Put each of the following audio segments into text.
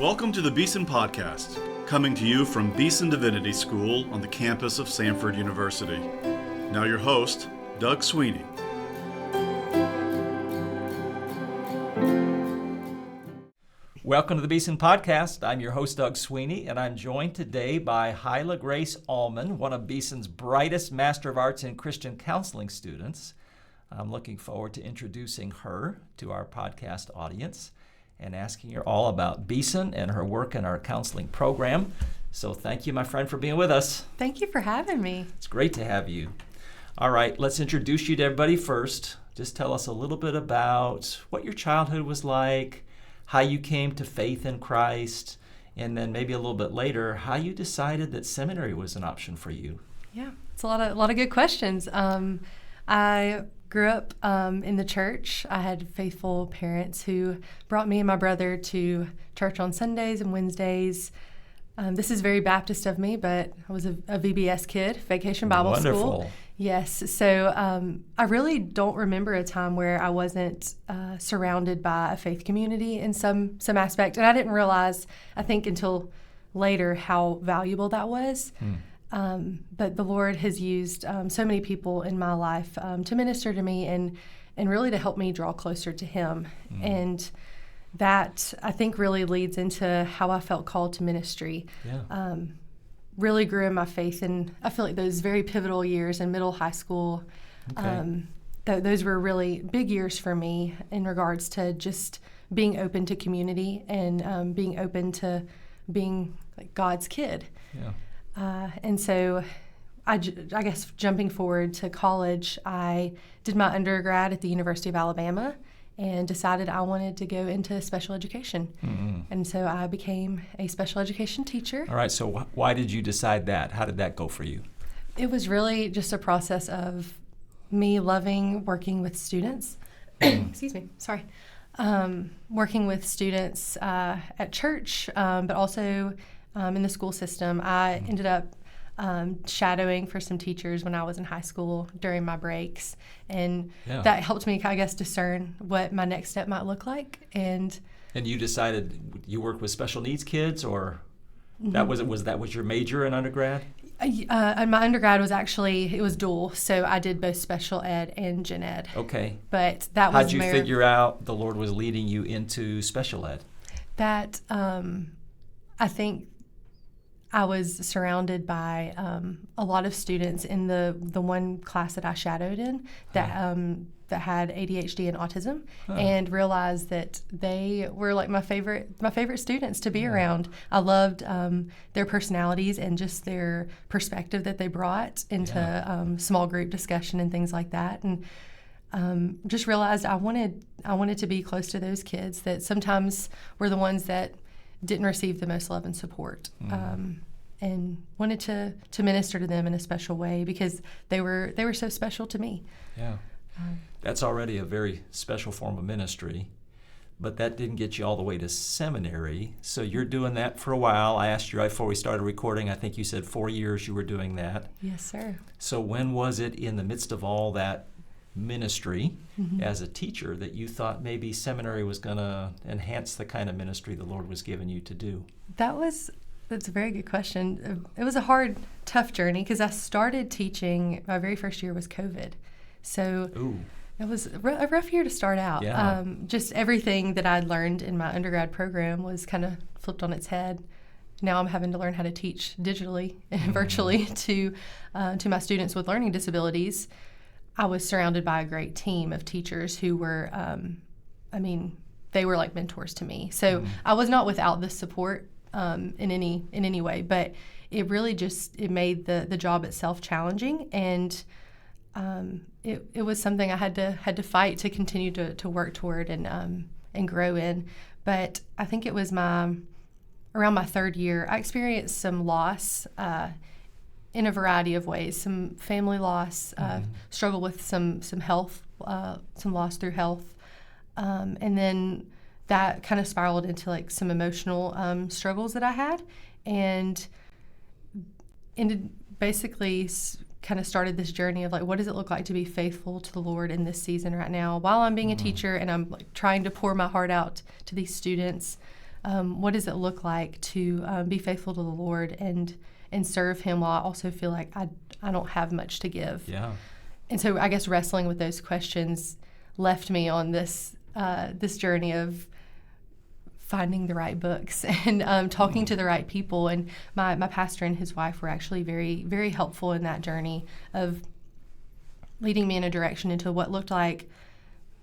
Welcome to the Beeson Podcast, coming to you from Beeson Divinity School on the campus of Samford University. Now your host, Doug Sweeney. Welcome to the Beeson Podcast. I'm your host, Doug Sweeney, and I'm joined today by Hila Grace Allman, one of Beeson's brightest Master of Arts in Christian Counseling students. I'm looking forward to introducing her to our podcast audience and asking her all about Beeson and her work in our counseling program. So thank you, my friend, for being with us. Thank you for having me. It's great to have you. All right, let's introduce you to everybody first. Just tell us a little bit about what your childhood was like, how you came to faith in Christ, and then maybe a little bit later, how you decided that seminary was an option for you. Yeah, it's a lot of good questions. I grew up in the church. I had faithful parents who brought me and my brother to church on Sundays and Wednesdays. This is very Baptist of me, but I was a VBS kid, Vacation Bible School. Yes, so I really don't remember a time where I wasn't surrounded by a faith community in some aspect, and I didn't realize, I think, until later how valuable that was. But the Lord has used so many people in my life to minister to me and really to help me draw closer to Him. And that, I think, really leads into how I felt called to ministry. Yeah. Really grew in my faith, and I feel like those very pivotal years in middle high school, Okay. Those were really big years for me in regards to just being open to community and being open to being like God's kid. Yeah. And so I guess jumping forward to college, I did my undergrad at the University of Alabama and decided I wanted to go into special education. Mm-hmm. And so I became a special education teacher. All right, so why did you decide that? How did that go for you? It was really just a process of me loving working with students. Excuse me, sorry. Working with students at church, but also in the school system. I ended up shadowing for some teachers when I was in high school during my breaks, and that helped me, I guess, discern what my next step might look like. And you decided you work with special needs kids, or that was your major in undergrad? And my undergrad was actually, it was dual, so I did both special ed and gen ed. Okay. But that was how'd you figure out the Lord was leading you into special ed? That I think I was surrounded by a lot of students in the one class that I shadowed in that had ADHD and autism, and realized that they were like my favorite students to be around. I loved their personalities and just their perspective that they brought into small group discussion and things like that, and just realized I wanted to be close to those kids that sometimes were the ones that didn't receive the most love and support, and wanted to minister to them in a special way because they were so special to me. Yeah, that's already a very special form of ministry, but that didn't get you all the way to seminary. So you're doing that for a while. I asked you right before we started recording, I think you said 4 years you were doing that. Yes, sir. So when was it in the midst of all that ministry as a teacher that you thought maybe seminary was going to enhance the kind of ministry the Lord was giving you to do? That's a very good question. It was a hard, tough journey because I started teaching, my very first year was COVID. So it was a rough year to start out. Yeah. Just everything that I'd learned in my undergrad program was kind of flipped on its head. Now I'm having to learn how to teach digitally and virtually to my students with learning disabilities. I was surrounded by a great team of teachers who were, they were like mentors to me. So I was not without the support in any way, but it really it made the job itself challenging, and it was something I had to fight to continue to work toward and grow in. But I think it was around my third year, I experienced some loss in a variety of ways, some family loss, struggle with some health, some loss through health, and then that kind of spiraled into like some emotional struggles that I had, and ended basically kind of started this journey of like, what does it look like to be faithful to the Lord in this season right now while I'm being a teacher and I'm like trying to pour my heart out to these students. what does it look like to be faithful to the Lord and serve Him while I also feel like I don't have much to give. Yeah. And so I guess wrestling with those questions left me on this journey of finding the right books and talking to the right people. And my pastor and his wife were actually very, very helpful in that journey of leading me in a direction into what looked like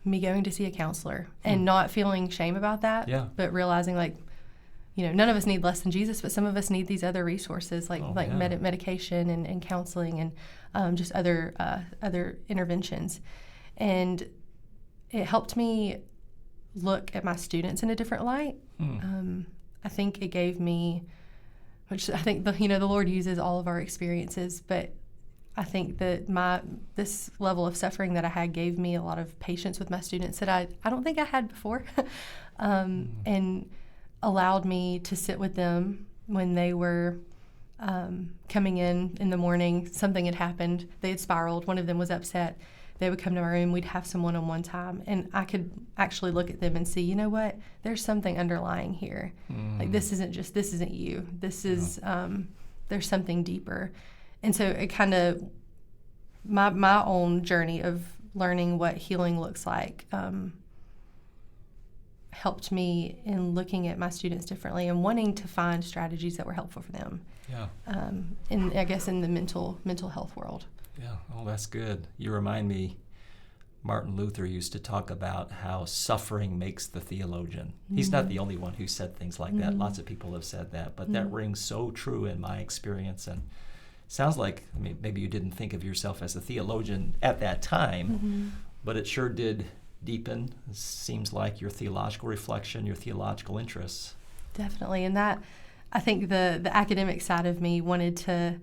me going to see a counselor and not feeling shame about that, but realizing none of us need less than Jesus, but some of us need these other resources like medication and counseling and just other interventions. And it helped me look at my students in a different light. I think it gave me, which I think the Lord uses all of our experiences, but I think that this level of suffering that I had gave me a lot of patience with my students that I don't think I had before, and allowed me to sit with them when they were coming in the morning. Something had happened. They had spiraled. One of them was upset. They would come to my room. We'd have some one-on-one time, and I could actually look at them and see, you know what? There's something underlying here. Like this isn't you. This is there's something deeper. And so it kind of my own journey of learning what healing looks like helped me in looking at my students differently and wanting to find strategies that were helpful for them. And I guess in the mental health world. Yeah, oh, that's good. You remind me, Martin Luther used to talk about how suffering makes the theologian. He's not the only one who said things like that. Lots of people have said that, but that rings so true in my experience. And sounds like, maybe you didn't think of yourself as a theologian at that time, but it sure did deepen, seems like, your theological reflection, your theological interests. Definitely, and that, I think the academic side of me wanted to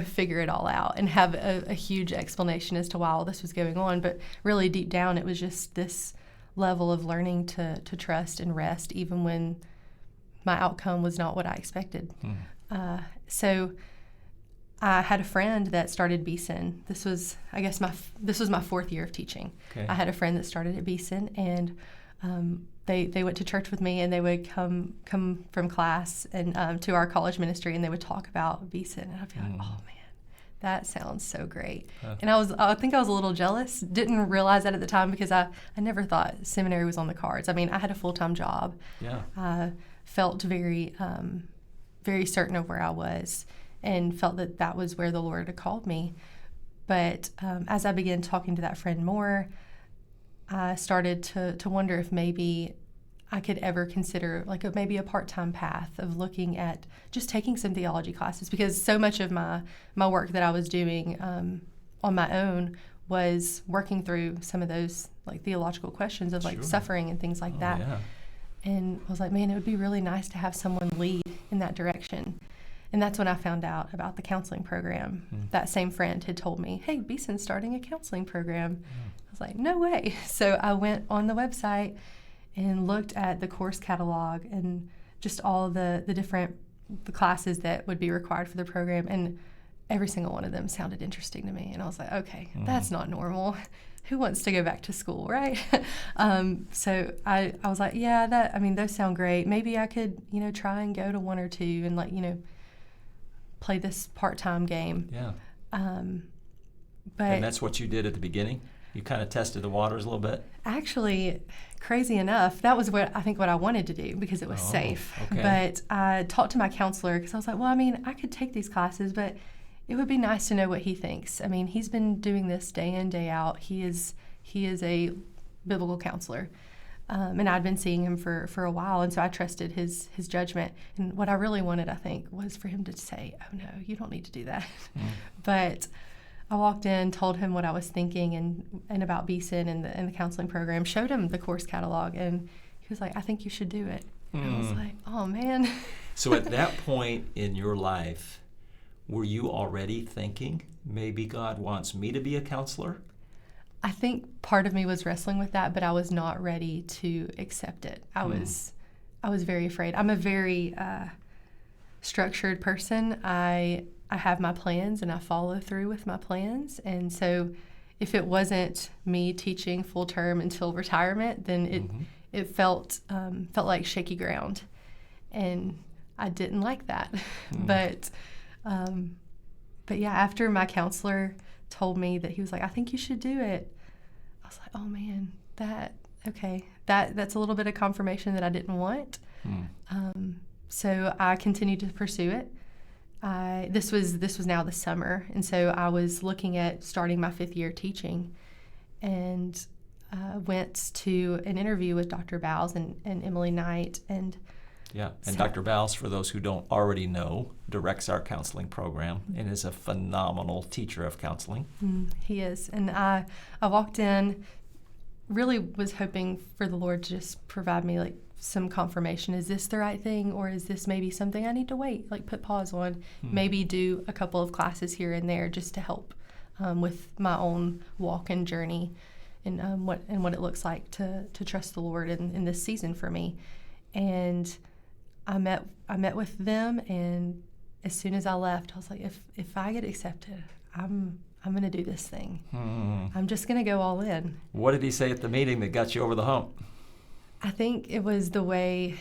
figure it all out and have a huge explanation as to why all this was going on. But really deep down, it was just this level of learning to trust and rest, even when my outcome was not what I expected. So I had a friend that started Beeson. This was, I guess, this was my fourth year of teaching. Okay. I had a friend that started at Beeson, and they went to church with me, and they would come from class and to our college ministry, and they would talk about Beeson, and I'd be like, oh man, that sounds so great. And I think I was a little jealous. Didn't realize that at the time because I never thought seminary was on the cards. I mean, I had a full-time job. I felt very very certain of where I was, and felt that was where the Lord had called me. But as I began talking to that friend more, I started to wonder if maybe I could ever consider maybe a part-time path of looking at just taking some theology classes, because so much of my work that I was doing on my own was working through some of those theological questions of suffering and things like that. And I was like, man, it would be really nice to have someone lead in that direction. And that's when I found out about the counseling program. That same friend had told me, hey, Beeson's starting a counseling program. I was like, no way. So I went on the website and looked at the course catalog and just all the different classes that would be required for the program. And every single one of them sounded interesting to me. And I was like, okay, that's not normal. Who wants to go back to school, right? So I was like, yeah, those sound great. Maybe I could, try and go to one or two and play this part-time game. But and that's what you did at the beginning? You kind of tested the waters a little bit? Actually, crazy enough, that was what I wanted to do because it was safe. Okay. But I talked to my counselor because I was like, well, I could take these classes, but it would be nice to know what he thinks. He's been doing this day in, day out. He is a biblical counselor. And I'd been seeing him for a while, and so I trusted his judgment. And what I really wanted, I think, was for him to say, oh, no, you don't need to do that. But I walked in, told him what I was thinking and about Beeson and the counseling program, showed him the course catalog, and he was like, I think you should do it. And I was like, oh, man. So at that point in your life, were you already thinking, maybe God wants me to be a counselor? I think part of me was wrestling with that, but I was not ready to accept it. I was very afraid. I'm a very structured person. I have my plans and I follow through with my plans. And so if it wasn't me teaching full term until retirement, then it felt like shaky ground. And I didn't like that. But yeah, after my counselor told me that he was like, I think you should do it, I was like, oh man, that's a little bit of confirmation that I didn't want. So I continued to pursue it. This was now the summer, and so I was looking at starting my 5th year teaching, and went to an interview with Dr. Bowles and Emily Knight. And Dr. Bowles, for those who don't already know, directs our counseling program and is a phenomenal teacher of counseling. He is. And I walked in, really was hoping for the Lord to just provide me like some confirmation. Is this the right thing, or is this maybe something I need to wait, like put pause on, maybe do a couple of classes here and there just to help with my own walk and journey, and what it looks like to trust the Lord in this season for me. And I met with them, and as soon as I left, I was like, if I get accepted, I'm going to do this thing. I'm just going to go all in. What did he say at the meeting that got you over the hump? I think it was the way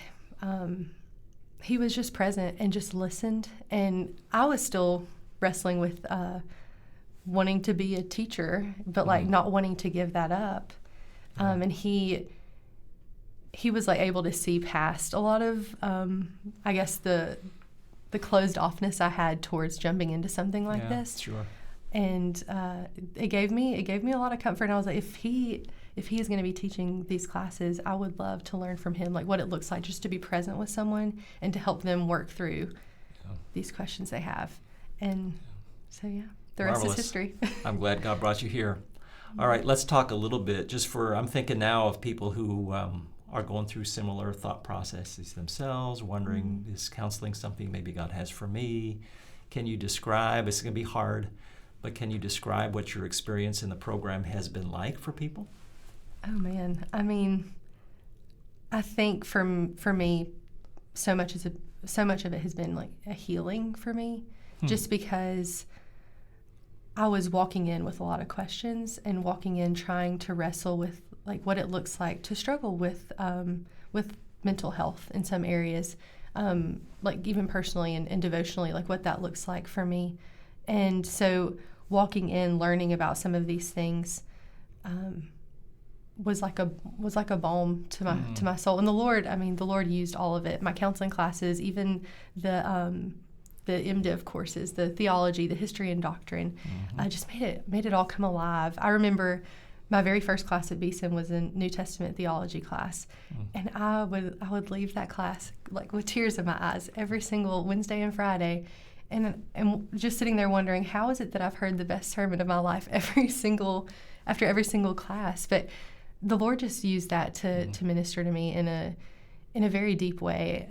he was just present and just listened. And I was still wrestling with wanting to be a teacher, but like not wanting to give that up. And he was like able to see past a lot of, I guess, the closed offness I had towards jumping into something like this. Sure. And it gave me a lot of comfort. And I was like, if he is going to be teaching these classes, I would love to learn from him, like what it looks like just to be present with someone and to help them work through these questions they have. And so, the rest is history. I'm glad God brought you here. All right, let's talk a little bit. I'm thinking now of people who are going through similar thought processes themselves, wondering, is counseling something maybe God has for me? Can you describe, it's going to be hard, but can you describe what your experience in the program has been like for people? Oh man, I mean, I think for me, so much of it has been like a healing for me, just because I was walking in with a lot of questions and walking in trying to wrestle with like what it looks like to struggle with mental health in some areas, like even personally and devotionally, like what that looks like for me. And so walking in, learning about some of these things, was like a balm to my soul. And the Lord used all of it. My counseling classes, even the MDiv courses, the theology, the history and doctrine, just made it all come alive. I remember my very first class at Beeson was a New Testament theology class, and I would leave that class like with tears in my eyes every single Wednesday and Friday, and just sitting there wondering, how is it that I've heard the best sermon of my life after every single class? But the Lord just used that to minister to me in a very deep way,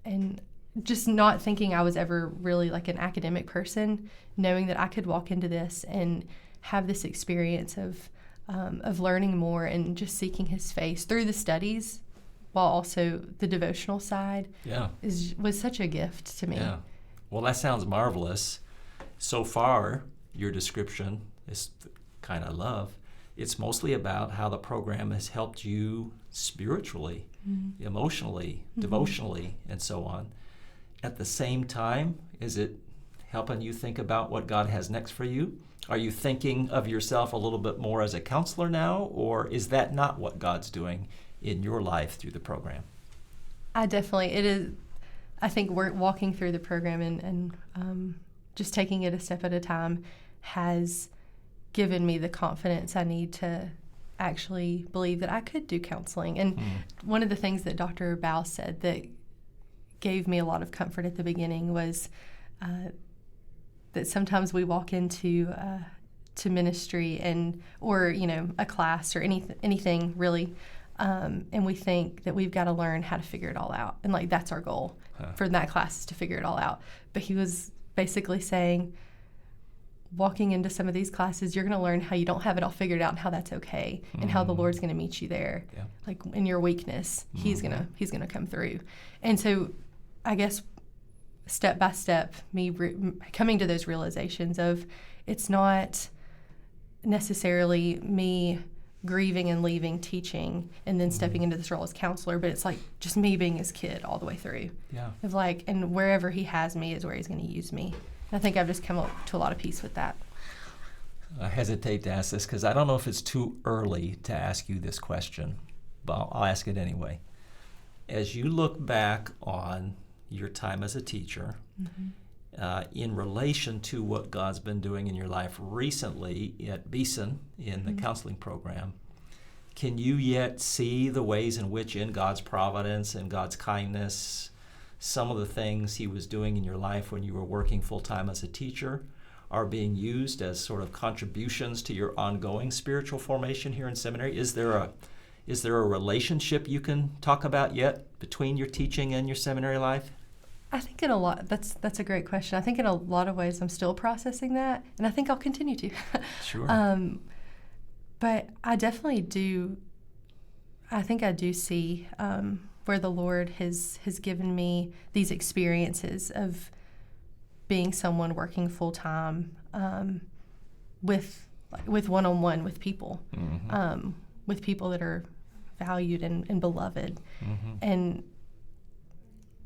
and just not thinking I was ever really like an academic person, knowing that I could walk into this and have this experience of learning more and just seeking His face through the studies, while also the devotional side was such a gift to me. Yeah. Well, that sounds marvelous. So far, your description is the kind I love. It's mostly about how the program has helped you spiritually, emotionally, devotionally, and so on. At the same time, is it helping you think about what God has next for you? Are you thinking of yourself a little bit more as a counselor now, or is that not what God's doing in your life through the program? It is. I think we're walking through the program and just taking it a step at a time has given me the confidence I need to actually believe that I could do counseling. And one of the things that Dr. Bowles said that gave me a lot of comfort at the beginning was that sometimes we walk into to ministry or a class or anything really, and we think that we've got to learn how to figure it all out, and like that's our goal for that class is to figure it all out. But he was basically saying, walking into some of these classes, you're going to learn how you don't have it all figured out and how that's okay, and how the Lord's going to meet you there, like in your weakness, He's gonna come through. And so, I guess step by step, me coming to those realizations of it's not necessarily me grieving and leaving teaching and then stepping into this role as counselor, but it's like just me being his kid all the way through. Yeah. Of like, and wherever he has me is where he's going to use me. And I think I've just come up to a lot of peace with that. I hesitate to ask this because I don't know if it's too early to ask you this question, but I'll ask it anyway. As you look back on your time as a teacher, in relation to what God's been doing in your life recently at Beeson in the counseling program, can you yet see the ways in which in God's providence and God's kindness, some of the things he was doing in your life when you were working full-time as a teacher are being used as sort of contributions to your ongoing spiritual formation here in seminary? Is there a relationship you can talk about yet between your teaching and your seminary life? I think in a lot, that's a great question. I think in a lot of ways I'm still processing that, and I think I'll continue to. Sure. But I definitely do, I think I do see where the Lord has given me these experiences of being someone working full-time with one-on-one with people, with people that are valued and beloved. And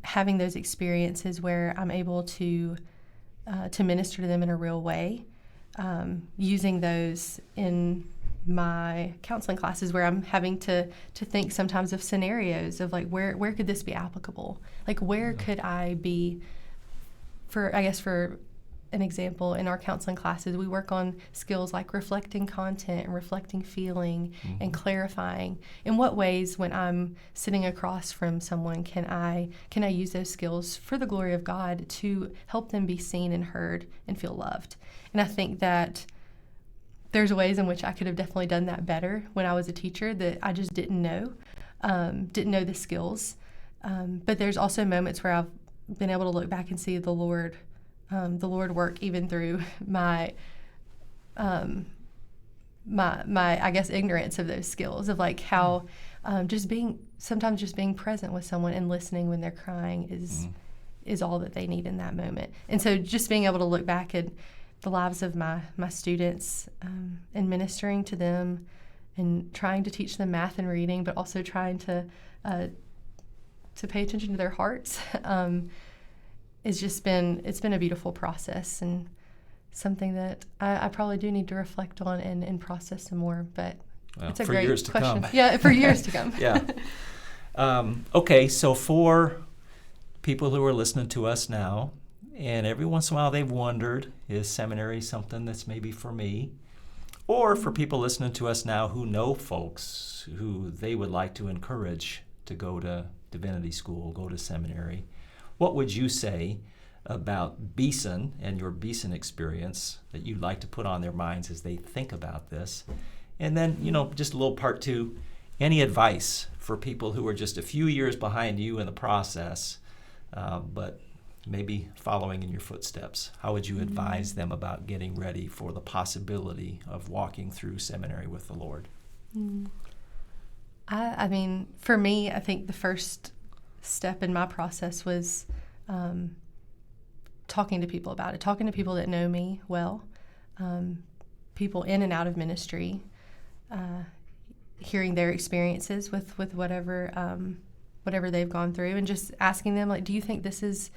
having those experiences where I'm able to minister to them in a real way, using those in my counseling classes where I'm having to think sometimes of scenarios of like where could this be applicable? Like where could I be, for an example, in our counseling classes, we work on skills like reflecting content and reflecting feeling and clarifying. In what ways, when I'm sitting across from someone, can I use those skills for the glory of God to help them be seen and heard and feel loved? And I think that there's ways in which I could have definitely done that better when I was a teacher that I just didn't know the skills. But there's also moments where I've been able to look back and see the Lord work even through my I guess ignorance of those skills, of like how sometimes just being present with someone and listening when they're crying is all that they need in that moment. And so just being able to look back at the lives of my students and ministering to them and trying to teach them math and reading, but also trying to pay attention to their hearts. It's been a beautiful process and something that I probably do need to reflect on and process some more. But it's a great question. Yeah, for years to come. Yeah. Okay, so for people who are listening to us now, and every once in a while they've wondered, is seminary something that's maybe for me? Or for people listening to us now who know folks who they would like to encourage to go to divinity school, go to seminary, what would you say about Beeson and your Beeson experience that you'd like to put on their minds as they think about this? And then, just a little part two, any advice for people who are just a few years behind you in the process, but maybe following in your footsteps? How would you advise them about getting ready for the possibility of walking through seminary with the Lord? I mean, for me, I think the first step in my process was talking to people about it, talking to people that know me well, people in and out of ministry, hearing their experiences with whatever they've gone through, and just asking them, like, do you think this is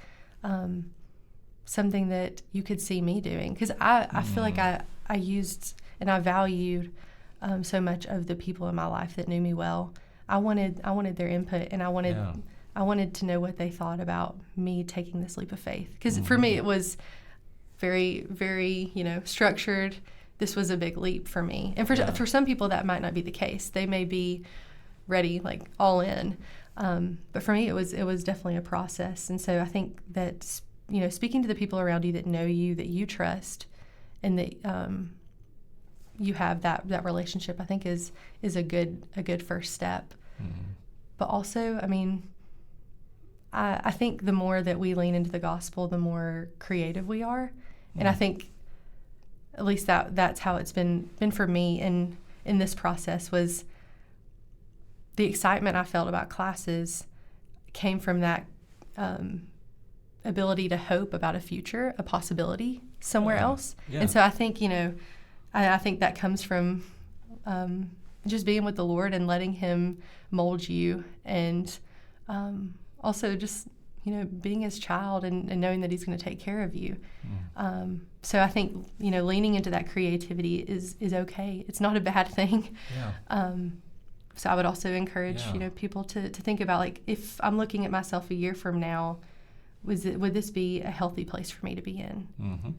something that you could see me doing? Because I feel like I used and I valued so much of the people in my life that knew me well. I wanted their input, and I wanted to know what they thought about me taking this leap of faith. Because for me, it was very, very, structured. This was a big leap for me. And for some people, that might not be the case. They may be ready, like all in. But for me, it was definitely a process. And so I think that, speaking to the people around you that know you, that you trust, and that you have that relationship, I think is a good first step. But also, I mean, I think the more that we lean into the gospel, the more creative we are. And I think at least that's how it's been for me in this process, was the excitement I felt about classes came from that ability to hope about a future, a possibility somewhere else. Yeah. And so I think, I think that comes from just being with the Lord and letting Him mold you, and also just, being His child and knowing that He's going to take care of you. So I think, leaning into that creativity is okay. It's not a bad thing. Yeah. So I would also encourage, people to think about, like, if I'm looking at myself a year from now, would this be a healthy place for me to be in? Mm-hmm.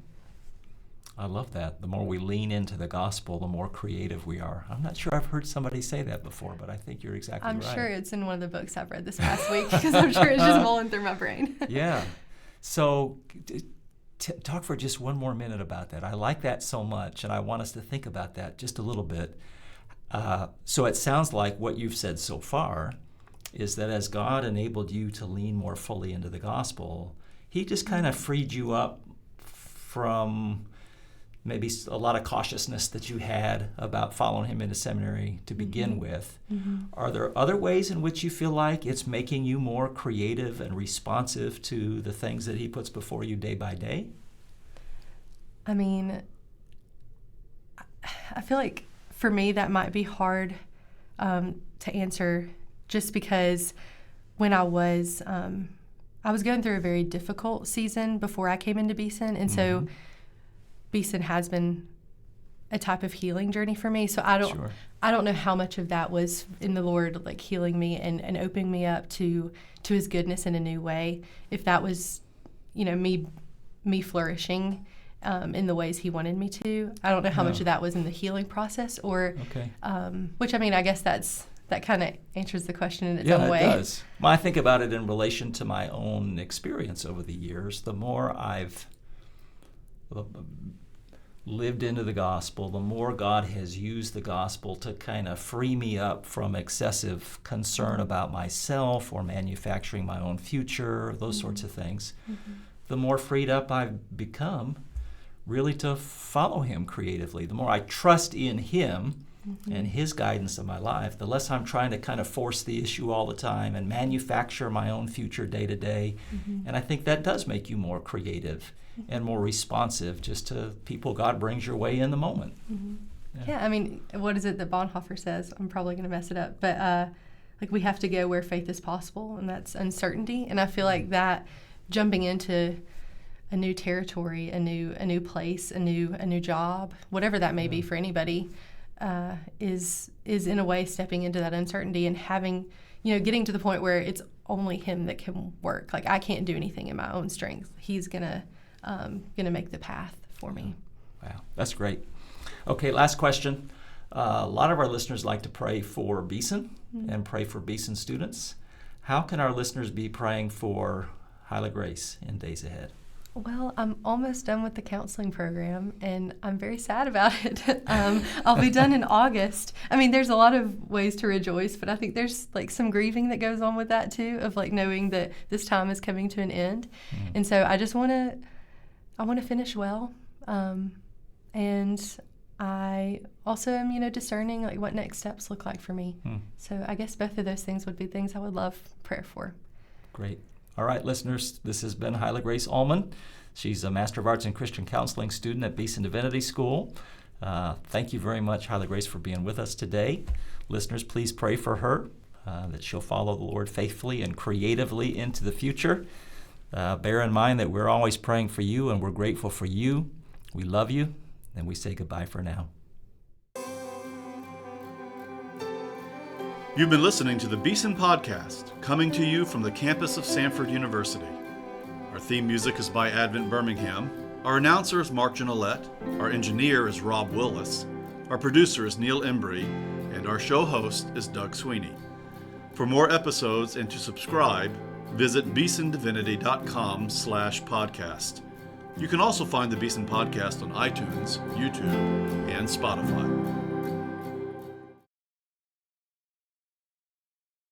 I love that. The more we lean into the gospel, the more creative we are. I'm not sure I've heard somebody say that before, but I think you're exactly right. I'm sure it's in one of the books I've read this past week, because I'm sure it's just mulling through my brain. Yeah. So talk for just one more minute about that. I like that so much, and I want us to think about that just a little bit. So it sounds like what you've said so far is that as God enabled you to lean more fully into the gospel, He just kind of freed you up from maybe a lot of cautiousness that you had about following Him into seminary to begin with. Mm-hmm. Are there other ways in which you feel like it's making you more creative and responsive to the things that He puts before you day by day? I mean, I feel like for me that might be hard to answer, just because when I was going through a very difficult season before I came into Beeson, and so Beeson has been a type of healing journey for me. So I don't know how much of that was in the Lord, like, healing me and opening me up to His goodness in a new way. If that was, me flourishing in the ways He wanted me to. I don't know how much of that was in the healing process, or which, I mean, I guess that kind of answers the question in its own way. Yeah, it does. Well, I think about it in relation to my own experience over the years. The more I've lived into the gospel, the more God has used the gospel to kind of free me up from excessive concern about myself or manufacturing my own future, those sorts of things. Mm-hmm. The more freed up I've become really to follow Him creatively. The more I trust in Him and His guidance in my life, the less I'm trying to kind of force the issue all the time and manufacture my own future day to day. And I think that does make you more creative and more responsive just to people God brings your way in the moment. Yeah, I mean, what is it that Bonhoeffer says? I'm probably going to mess it up, but like, we have to go where faith is possible, and that's uncertainty. And I feel like that jumping into a new territory, a new place, a new job, whatever that may be for anybody, is in a way stepping into that uncertainty and having, getting to the point where it's only Him that can work. Like, I can't do anything in my own strength. He's gonna make the path for me. Wow, that's great. Okay, last question. A lot of our listeners like to pray for Beeson and pray for Beeson students. How can our listeners be praying for Hila Grace in days ahead? Well, I'm almost done with the counseling program, and I'm very sad about it. I'll be done in August. I mean, there's a lot of ways to rejoice, but I think there's, like, some grieving that goes on with that too, of, like, knowing that this time is coming to an end. And so I just want to finish well, and I also am, discerning, like, what next steps look like for me. So I guess both of those things would be things I would love prayer for. Great. All right, listeners, this has been Hila Grace Allman. She's a Master of Arts in Christian Counseling student at Beeson Divinity School. Thank you very much, Hila Grace, for being with us today. Listeners, please pray for her, that she'll follow the Lord faithfully and creatively into the future. Bear in mind that we're always praying for you, and we're grateful for you. We love you, and we say goodbye for now. You've been listening to the Beeson Podcast, coming to you from the campus of Samford University. Our theme music is by Advent Birmingham. Our announcer is Mark Janolette. Our engineer is Rob Willis. Our producer is Neil Embry. And our show host is Doug Sweeney. For more episodes and to subscribe, visit beesondivinity.com/podcast. You can also find the Beeson Podcast on iTunes, YouTube, and Spotify.